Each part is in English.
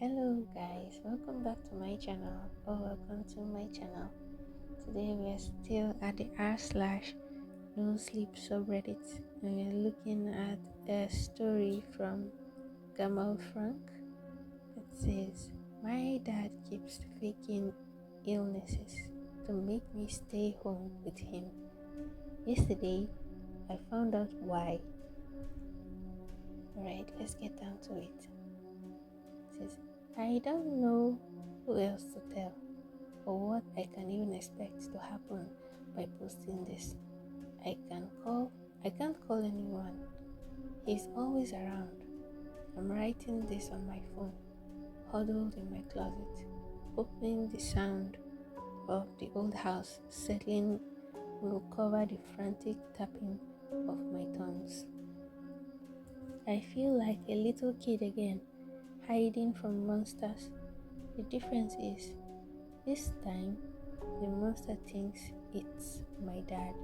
Hello guys, welcome back to my channel or welcome to my channel. Today we are still at the r/no sleep subreddit and we are looking at a story from Gamal Frank that says, "My dad keeps faking illnesses to make me stay home with him. Yesterday I found out why." Alright, let's get down to it. It says, "I don't know who else to tell or what I can even expect to happen by posting this. I can't call anyone. He's always around. I'm writing this on my phone, huddled in my closet, hoping the sound of the old house settling will cover the frantic tapping of my thumbs. I feel like a little kid again, hiding from monsters. The difference is, this time the monster thinks it's my dad.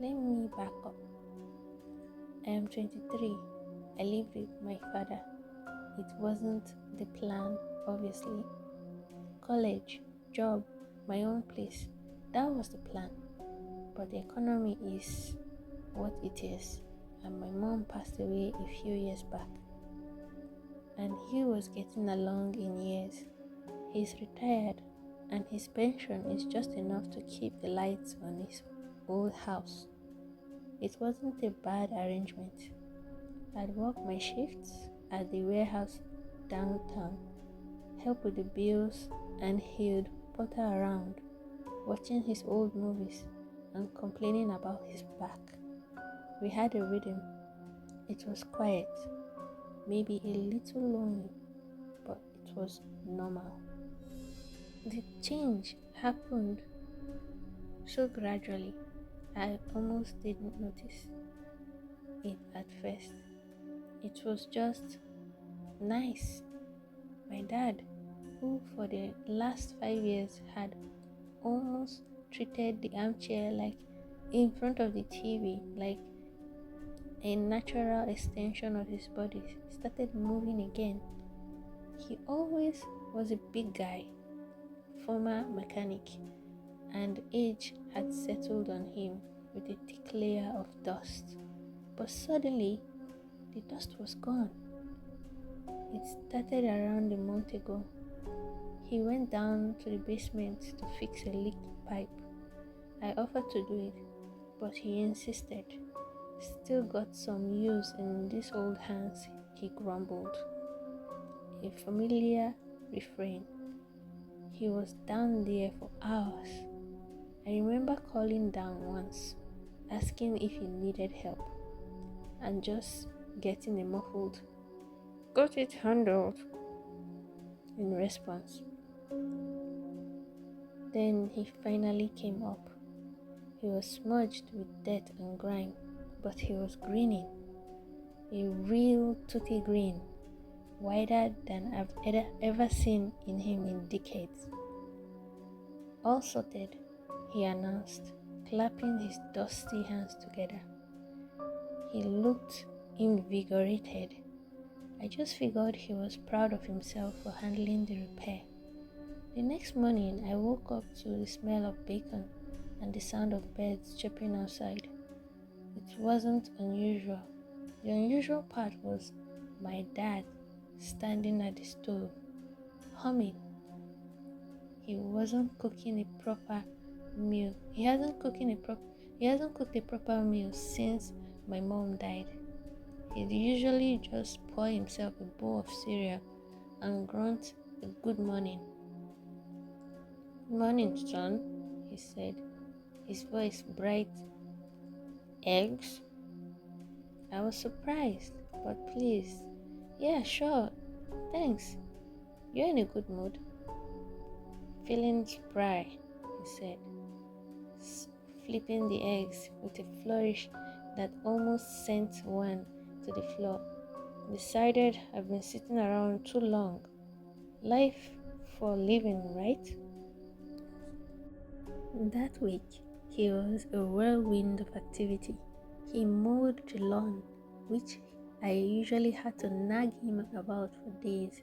Let me back up. I am 23. I lived with my father. It wasn't the plan, obviously. College, job, my own place. That was the plan. But the economy is what it is, and my mom passed away a few years back. And he was getting along in years. He's retired, and his pension is just enough to keep the lights on his old house. It wasn't a bad arrangement. I'd work my shifts at the warehouse downtown, help with the bills, and he'd potter around, watching his old movies and complaining about his back. We had a rhythm. It was quiet, maybe a little lonely, but it was normal. The change happened so gradually, I almost didn't notice it at first. It was just nice. My dad, who for the last 5 years had almost treated the armchair like in front of the TV, like a natural extension of his body, started moving again. He always was a big guy, former mechanic, and age had settled on him with a thick layer of dust. But suddenly, the dust was gone. It started around a month ago. He went down to the basement to fix a leaky pipe. I offered to do it, but he insisted. "Still got some use in these old hands," he grumbled. A familiar refrain. He was down there for hours. I remember calling down once, asking if he needed help, and just getting a muffled, "Got it handled," in response. Then he finally came up. He was smudged with dirt and grime, but he was grinning. A real toothy grin, wider than I've ever seen in him in decades. "All sorted," he announced, clapping his dusty hands together. He looked invigorated. I just figured he was proud of himself for handling the repair. The next morning, I woke up to the smell of bacon and the sound of birds chirping outside. It wasn't unusual. The unusual part was my dad standing at the stove, humming. He wasn't cooking a proper meal. He hasn't cooked a proper meal since my mom died. He'd usually just pour himself a bowl of cereal and grunt a "good morning." "Morning, son," he said, his voice bright. "Eggs?" I was surprised, but pleased. "Yeah, sure, thanks. You're in a good mood." "Feeling spry," he said, flipping the eggs with a flourish that almost sent one to the floor. "Decided I've been sitting around too long. Life for living, right?" That week, he was a whirlwind of activity. He mowed the lawn, which I usually had to nag him about for days.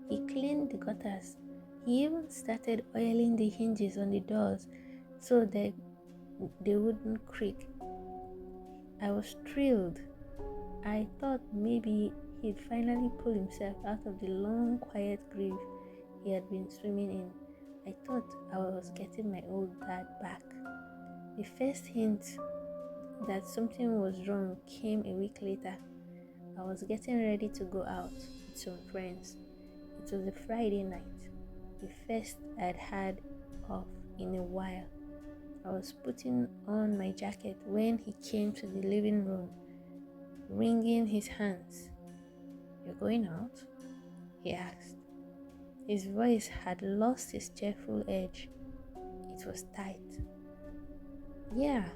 He cleaned the gutters. He even started oiling the hinges on the doors so that they wouldn't creak. I was thrilled. I thought maybe he'd finally pull himself out of the long, quiet grave he had been swimming in. I thought I was getting my old dad back. The first hint that something was wrong came a week later. I was getting ready to go out with some friends. It was a Friday night, the first I'd had off in a while. I was putting on my jacket when he came to the living room, wringing his hands. "You're going out?" he asked. His voice had lost its cheerful edge. It was tight. "Yeah,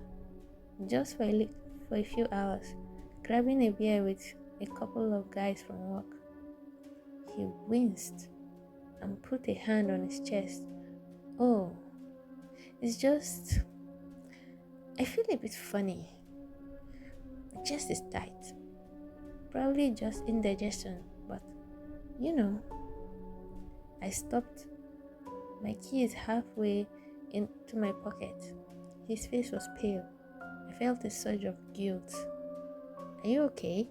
just for a few hours, grabbing a beer with a couple of guys from work." He winced and put a hand on his chest. "Oh, it's just, I feel a bit funny. My chest is tight. Probably just indigestion, but you know." I stopped, my keys halfway into my pocket. His face was pale. I felt a surge of guilt. "Are you okay?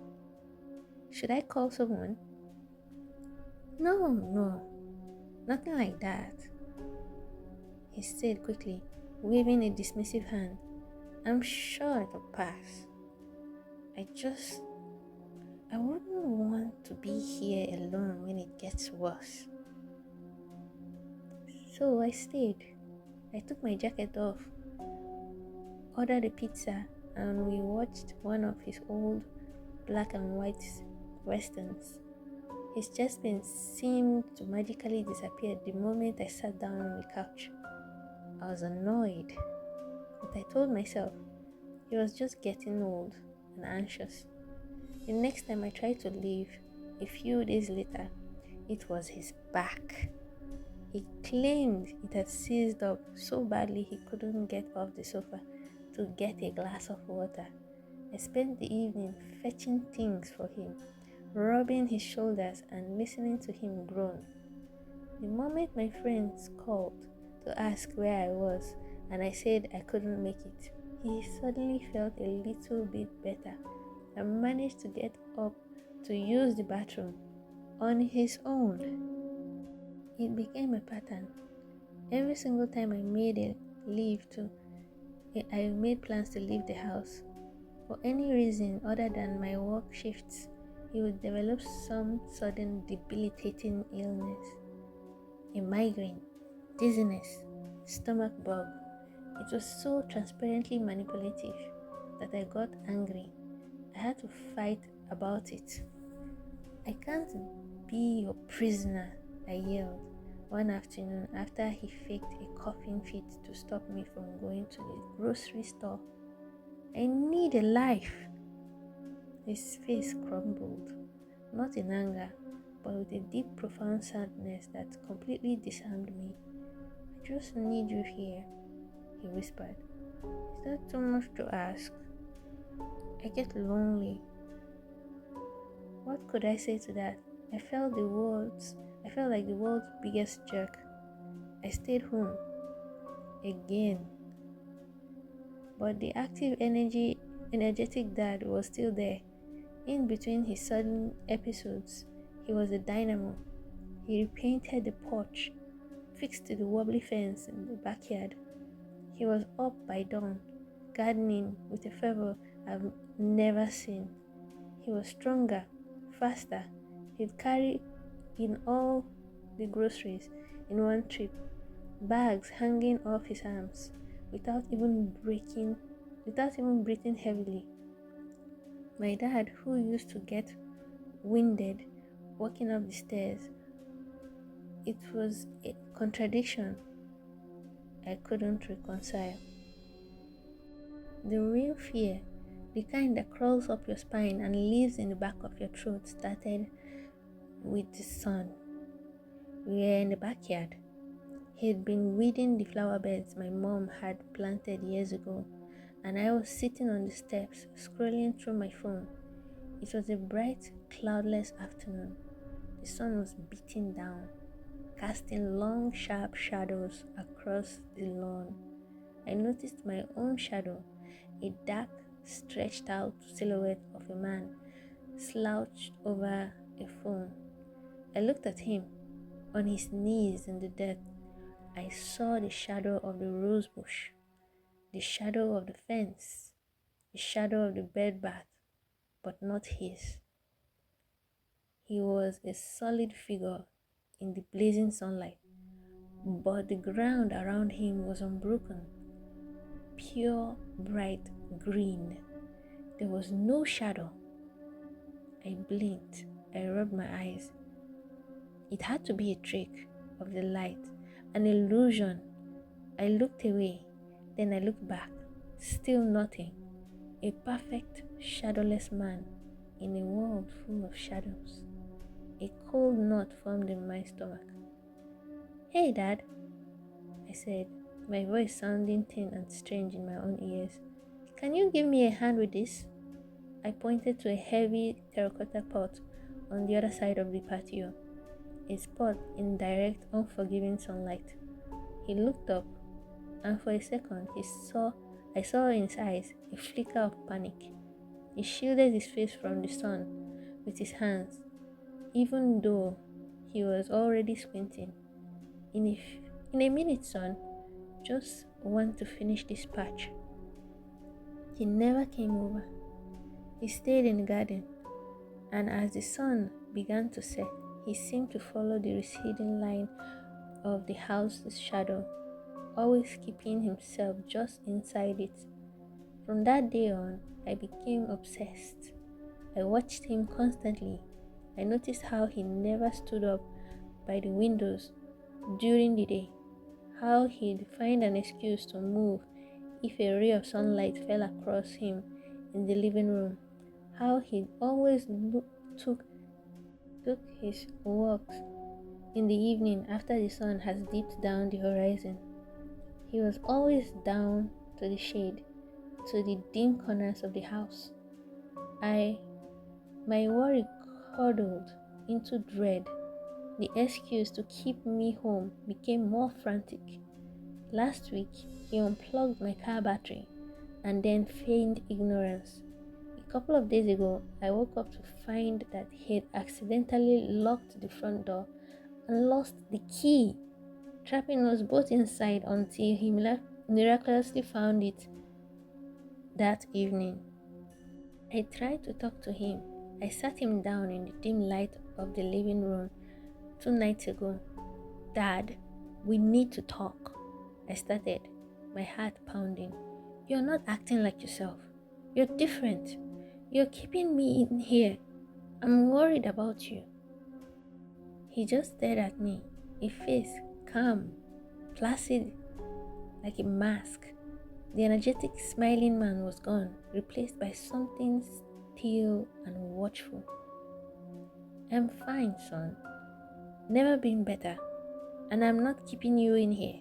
Should I call someone?" No, nothing like that," he said quickly, waving a dismissive hand. "I'm sure it'll pass. I wouldn't want to be here alone when it gets worse." So I stayed. I took my jacket off, ordered a pizza, and we watched one of his old black and white westerns. His chest pain seemed to magically disappear the moment I sat down on the couch. I was annoyed, but I told myself he was just getting old and anxious. The next time I tried to leave, a few days later, it was his back. He claimed it had seized up so badly he couldn't get off the sofa to get a glass of water. I spent the evening fetching things for him, rubbing his shoulders and listening to him groan. The moment my friends called to ask where I was and I said I couldn't make it, he suddenly felt a little bit better and managed to get up to use the bathroom on his own. It became a pattern. Every single time I made plans to leave the house, for any reason other than my work shifts, he would develop some sudden debilitating illness. A migraine, dizziness, stomach bug. It was so transparently manipulative that I got angry. I had to fight about it. "I can't be your prisoner," I yelled one afternoon after he faked a coughing fit to stop me from going to the grocery store. "I need a life." His face crumbled, not in anger, but with a deep, profound sadness that completely disarmed me. "I just need you here," he whispered. "Is that too much to ask? I get lonely." What could I say to that? I felt like the world's biggest jerk. I stayed home again. But the energetic dad was still there. In between his sudden episodes, he was a dynamo. He repainted the porch, fixed the wobbly fence in the backyard. He was up by dawn, gardening with a fervor I've never seen. He was stronger, faster. He'd carry in all the groceries in one trip, bags hanging off his arms, without even breathing heavily. My dad, who used to get winded walking up the stairs, it was a contradiction I couldn't reconcile. The real fear, the kind that crawls up your spine and lives in the back of your throat, started with the sun. We were in the backyard. He'd been weeding the flower beds my mom had planted years ago, and I was sitting on the steps, scrolling through my phone. It was a bright, cloudless afternoon. The sun was beating down, casting long, sharp shadows across the lawn. I noticed my own shadow, a dark, stretched out silhouette of a man slouched over a phone. I looked at him, on his knees in the dirt. I saw the shadow of the rose bush, the shadow of the fence, the shadow of the bed bath, but not his. He was a solid figure in the blazing sunlight, but the ground around him was unbroken, pure bright green. There was no shadow. I blinked. I rubbed my eyes. It had to be a trick of the light, an illusion. I looked away, then I looked back. Still nothing. A perfect, shadowless man in a world full of shadows. A cold knot formed in my stomach. "Hey, Dad," I said, my voice sounding thin and strange in my own ears. "Can you give me a hand with this?" I pointed to a heavy terracotta pot on the other side of the patio, a spot in direct, unforgiving sunlight. He looked up, and for a second I saw in his eyes a flicker of panic. He shielded his face from the sun with his hands, even though he was already squinting. In a minute, son. Just want to finish this patch." He never came over. He stayed in the garden, and as the sun began to set, he seemed to follow the receding line of the house's shadow, always keeping himself just inside it. From that day on, I became obsessed. I watched him constantly. I noticed how he never stood up by the windows during the day, how he'd find an excuse to move if a ray of sunlight fell across him in the living room, how he'd always took his walks in the evening after the sun has dipped down the horizon. He was always down to the shade, to the dim corners of the house. My worry curdled into dread. The excuse to keep me home became more frantic. Last week, he unplugged my car battery and then feigned ignorance. A couple of days ago, I woke up to find that he'd accidentally locked the front door and lost the key, trapping us both inside until he miraculously found it that evening. I tried to talk to him. I sat him down in the dim light of the living room 2 nights ago. "Dad, we need to talk," I started, my heart pounding. "You're not acting like yourself. You're different. You're keeping me in here. I'm worried about you." He just stared at me, a face calm, placid, like a mask. The energetic, smiling man was gone, replaced by something still and watchful. "I'm fine, son. Never been better. And I'm not keeping you in here.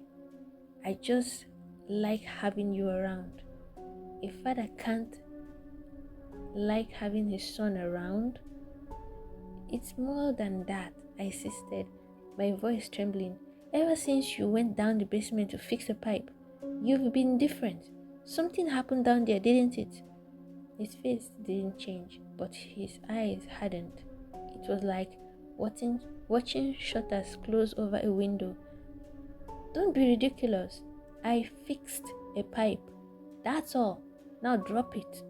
I just like having you around. A father can't like having his son around." "It's more than that," I insisted, my voice trembling. "Ever since you went down the basement to fix a pipe, you've been different. Something happened down there, didn't it?" His face didn't change, but his eyes hardened. It was like watching shutters close over a window. "Don't be ridiculous. I fixed a pipe. That's all. Now drop it."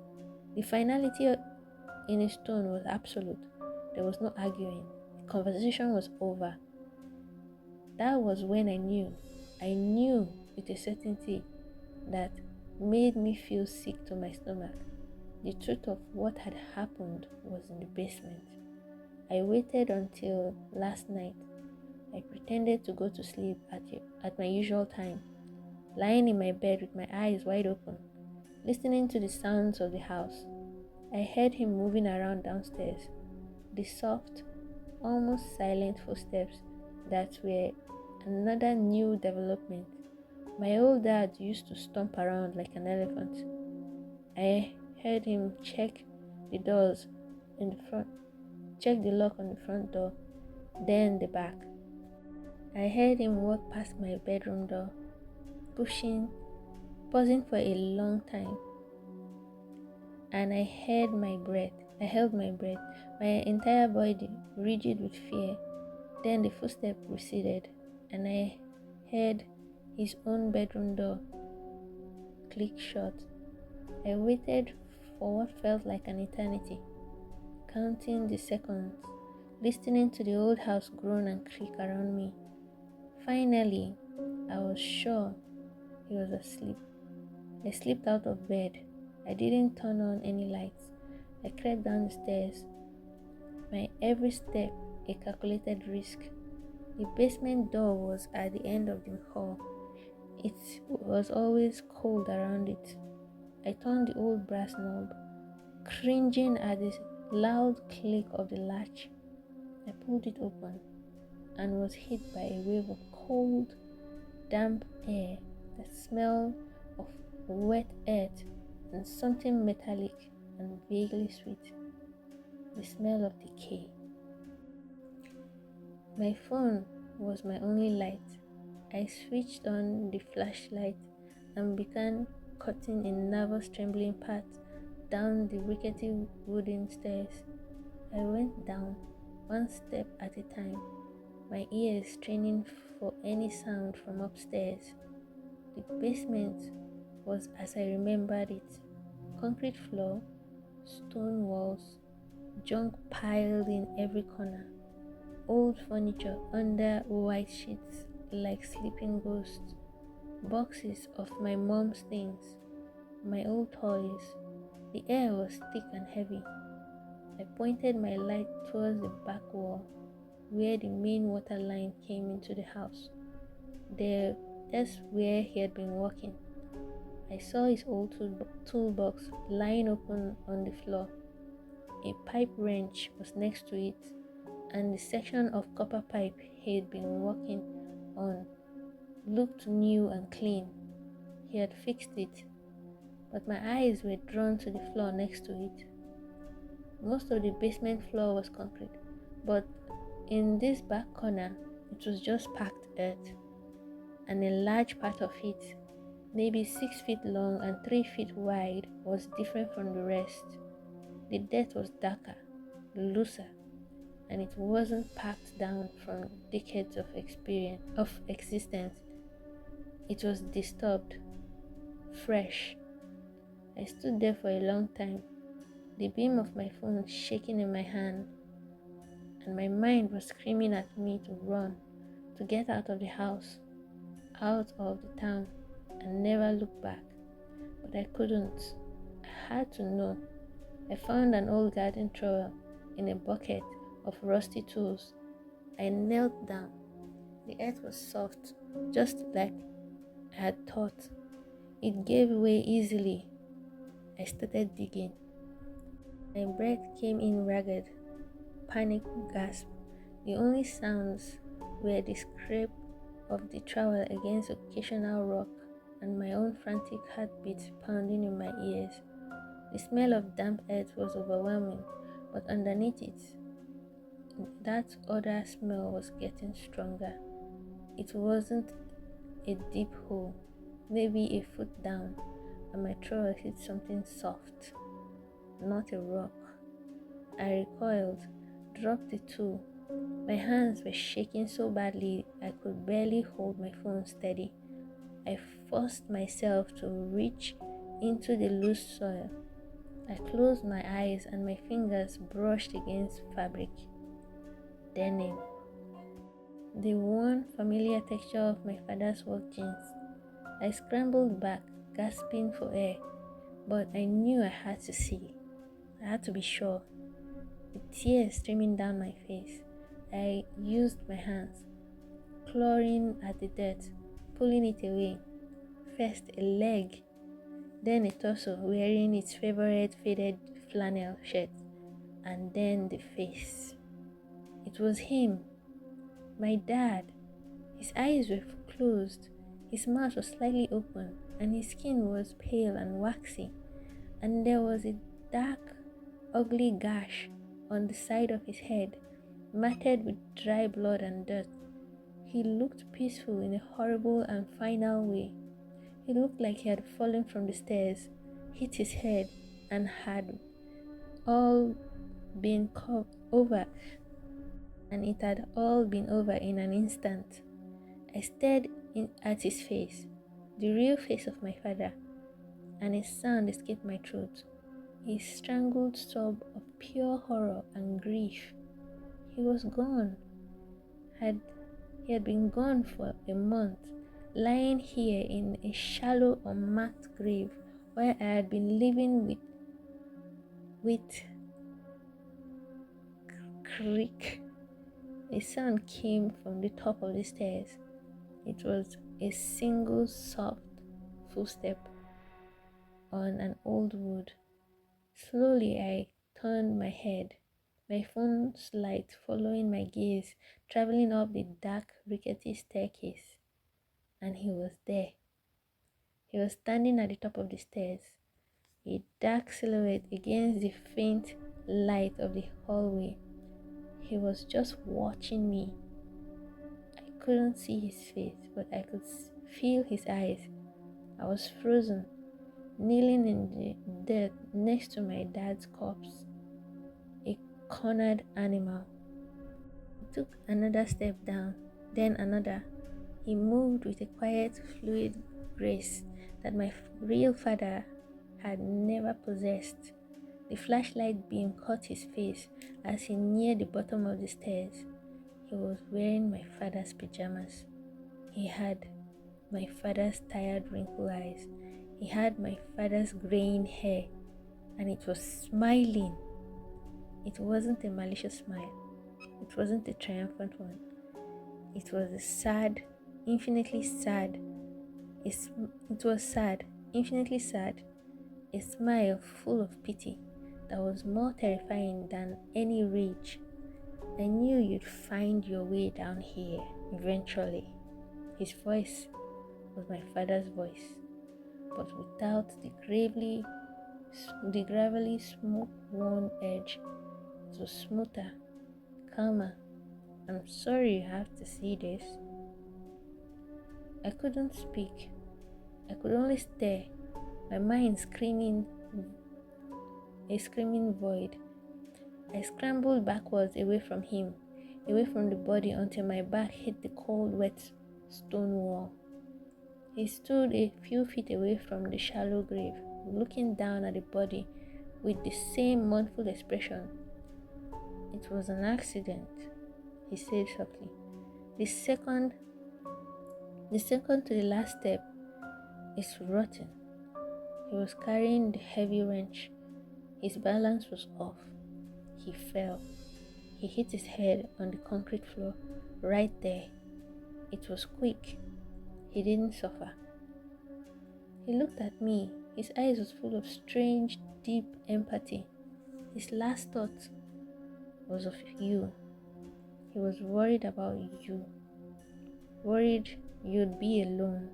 The finality in his tone was absolute. There was no arguing. The conversation was over. That was when I knew with a certainty that made me feel sick to my stomach. The truth of what had happened was in the basement. I waited until last night. I pretended to go to sleep at my usual time, lying in my bed with my eyes wide open, listening to the sounds of the house. I heard him moving around downstairs, the soft, almost silent footsteps that were another new development. My old dad used to stomp around like an elephant. I heard him check the doors in the front, checked the lock on the front door, then the back. I heard him walk past my bedroom door, pausing for a long time, and I held my breath, my entire body rigid with fear. Then the footstep receded, and I heard his own bedroom door click shut. I waited for what felt like an eternity, counting the seconds, listening to the old house groan and creak around me. Finally, I was sure he was asleep. I slipped out of bed. I didn't turn on any lights. I crept down the stairs, my every step a calculated risk. The basement door was at the end of the hall. It was always cold around it. I turned the old brass knob, cringing at the loud click of the latch. I pulled it open and was hit by a wave of cold, damp air that smelled of wet earth and something metallic and vaguely sweet. The smell of decay. My phone was my only light. I switched on the flashlight and began cutting in nervous trembling paths down the rickety wooden stairs. I went down, one step at a time, my ears straining for any sound from upstairs. The basement was as I remembered it. Concrete floor, stone walls, junk piled in every corner, old furniture under white sheets like sleeping ghosts, boxes of my mom's things, my old toys. The air was thick and heavy. I pointed my light towards the back wall, where the main water line came into the house. That's where he had been walking. I saw his old toolbox lying open on the floor. A pipe wrench was next to it, and the section of copper pipe he had been working on looked new and clean. He had fixed it, but my eyes were drawn to the floor next to it. Most of the basement floor was concrete, but in this back corner, it was just packed earth, and a large part of it, maybe 6 feet long and 3 feet wide, was different from the rest. The dirt was darker, looser, and it wasn't packed down from decades of existence. It was disturbed, fresh. I stood there for a long time, the beam of my phone shaking in my hand, and my mind was screaming at me to run, to get out of the house, out of the town, and never look back. But I couldn't. I had to know. I found an old garden trowel in a bucket of rusty tools. I knelt down. The earth was soft, just like I had thought. It gave way easily. I started digging. My breath came in ragged, panicked gasp. The only sounds were the scrape of the trowel against occasional rock and my own frantic heartbeat pounding in my ears. The smell of damp earth was overwhelming, but underneath it, that other smell was getting stronger. It wasn't a deep hole, maybe a foot down, and my trowel hit something soft, not a rock. I recoiled, dropped the tool. My hands were shaking so badly I could barely hold my phone steady. I forced myself to reach into the loose soil. I closed my eyes and my fingers brushed against fabric. Denim. The worn, familiar texture of my father's work jeans. I scrambled back, gasping for air, but I knew I had to see. I had to be sure. With tears streaming down my face, I used my hands, clawing at the dirt, pulling it away. First a leg, then a torso wearing its favorite faded flannel shirt, and then the face. It was him, my dad. His eyes were closed, his mouth was slightly open, and his skin was pale and waxy, and there was a dark, ugly gash on the side of his head, matted with dry blood and dirt. He looked peaceful in a horrible and final way. He looked like he had fallen from the stairs, hit his head, and had all been over, and it had all been over in an instant. I stared at his face, the real face of my father, and a sound escaped my throat, a strangled sob of pure horror and grief. He was gone. He had been gone for a month, lying here in a shallow, unmarked grave where I had been living with creak. A sound came from the top of the stairs. It was a single soft footstep on an old wood. Slowly I turned my head, my phone's light following my gaze, traveling up the dark, rickety staircase. And he was there. He was standing at the top of the stairs, a dark silhouette against the faint light of the hallway. He was just watching me. I couldn't see his face, but I could feel his eyes. I was frozen, kneeling in the dirt next to my dad's corpse, a cornered animal. He took another step down, then another. He moved with a quiet, fluid grace that my real father had never possessed. The flashlight beam caught his face as he neared the bottom of the stairs. He was wearing my father's pajamas. He had my father's tired, wrinkled eyes. He had my father's graying hair, and it was smiling. It wasn't a malicious smile. It wasn't a triumphant one. It was a sad, infinitely sad. It was sad, infinitely sad. A smile full of pity that was more terrifying than any rage. I knew you'd find your way down here eventually. His voice was my father's voice, but without the gravelly smoke-worn edge. It was smoother, calmer. I'm sorry you have to see this. I couldn't speak. I could only stare, my mind screaming a screaming void. I scrambled backwards away from him, away from the body until my back hit the cold, wet stone wall. He stood a few feet away from the shallow grave, looking down at the body with the same mournful expression. It was an accident, he said softly. The second to the last step is rotten. He was carrying the heavy wrench. His balance was off. He fell. He hit his head on the concrete floor, right there. It was quick. He didn't suffer. He looked at me. His eyes was full of strange, deep empathy. His last thought was of you. He was worried about you. Worried you'd be alone.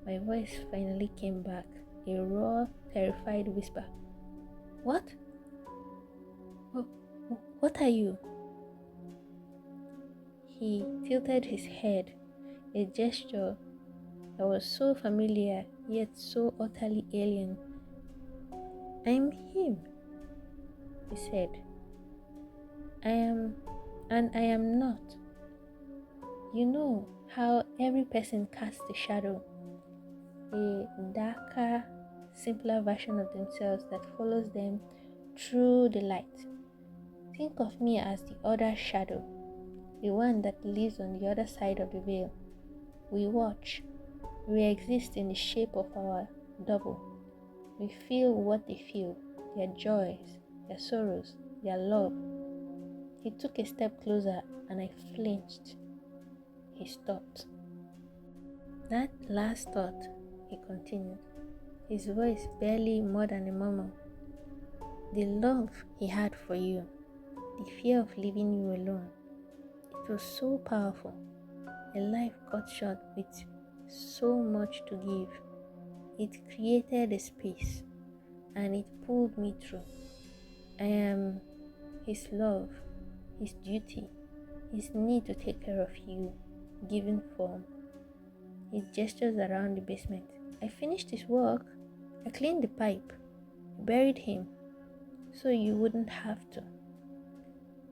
My voice finally came back, a raw, terrified whisper. What? What are you? He tilted his head, a gesture that was so familiar yet so utterly alien. I'm him, he said. I am, and I am not. You know how every person casts a shadow, a darker, simpler version of themselves that follows them through the light. Think of me as the other shadow, the one that lives on the other side of the veil. We watch. We exist in the shape of our double. We feel what they feel, their joys, their sorrows, their love. He took a step closer and I flinched. He stopped. That last thought, he continued, his voice barely more than a murmur. The love he had for you, the fear of leaving you alone. It was so powerful. A life cut short with so much to give. It created a space and it pulled me through. I am his love, his duty, his need to take care of you, given form. He gestures around the basement. I finished his work. I cleaned the pipe. I buried him so you wouldn't have to.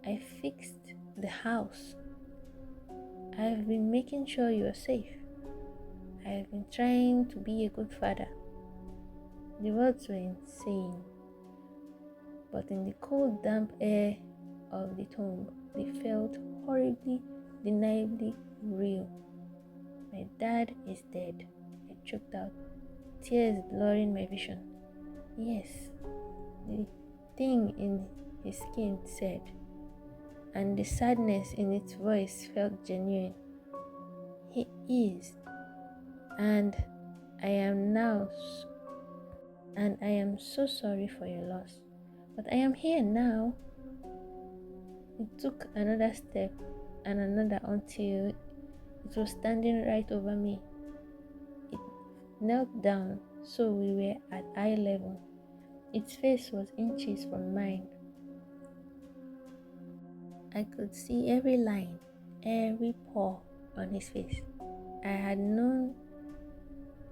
I fixed the house. I've been making sure you are safe. I've been trying to be a good father. The words were insane, but in the cold, damp air of the tomb, they felt horribly, deniably real. My dad is dead, I choked out, tears blurring my vision. Yes, the thing in his skin said, and the sadness in its voice felt genuine. He is, and I am so sorry for your loss. But I am here now. It took another step and another until it was standing right over me. It knelt down so we were at eye level. Its face was inches from mine. I could see every line, every pore on his face.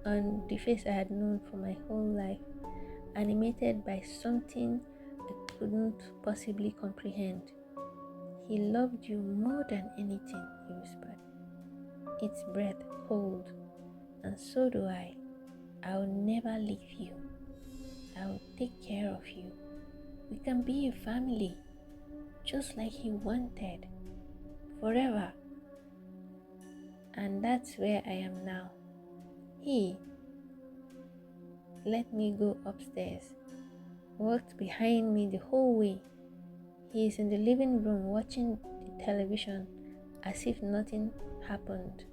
On the face I had known for my whole life, animated by something I couldn't possibly comprehend. He loved you more than anything, he whispered, its breath cold. And so do I. I'll never leave you. I'll take care of you. We can be a family, just like he wanted, forever. And that's where I am now. He let me go upstairs, walked behind me the whole way. He is in the living room watching the television as if nothing happened,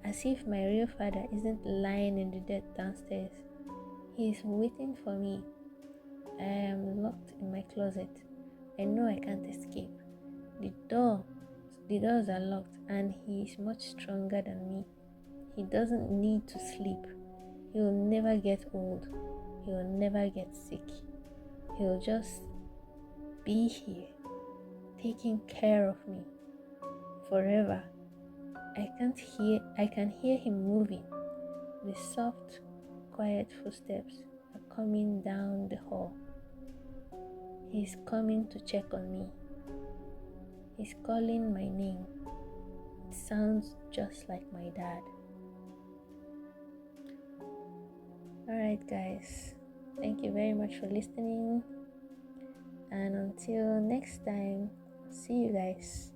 as if my real father isn't lying in the bed downstairs. He is waiting for me. I am locked in my closet. I know I can't escape. The doors are locked, and he is much stronger than me. He doesn't need to sleep. He will never get old. He will never get sick. He will just be here, taking care of me forever. I can hear him moving. The soft, quiet footsteps are coming down the hall. He's coming to check on me. He's calling my name. It sounds just like my dad. Alright guys, thank you very much for listening, and until next time, see you guys.